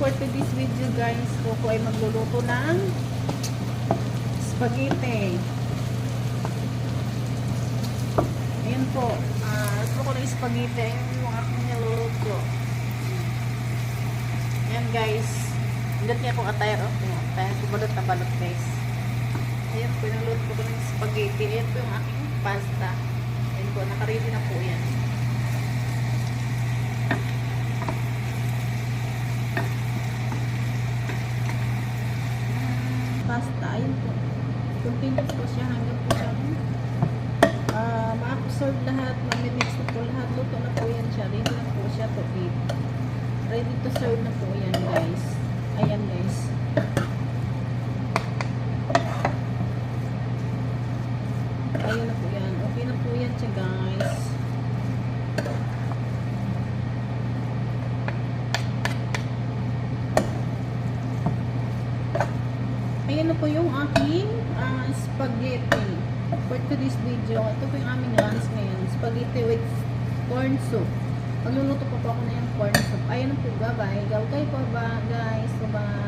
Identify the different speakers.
Speaker 1: for today's video guys, ko ay magluluto ng spaghetti. Ayan po. Gusto ko ng spaghetti. Ayan yung aking niluluto. Ayan guys. Hindi niya akong attire. Ayan po balot na balot guys. Ayan po, niluluto ko ng spaghetti. Ayan po yung aking pasta. Ayan po, nakaready na po yan. Pasta, ayun po. Continuous po siya hanggang po siya ma-absorb lahat, ma-mix na po lahat. Luto na po yan siya. Ready na po siya to eat. Ready to serve na po yan guys. Ayan guys. Ayun na po yan. Okay na po yan siya guys. Ayan na po yung aking spaghetti for today's video. Ito po yung aming lunch ngayon. Spaghetti with corn soup. Magluluto po ako na yung corn soup. Ayan na po. Bye-bye. Okay po ba guys? Bye-bye.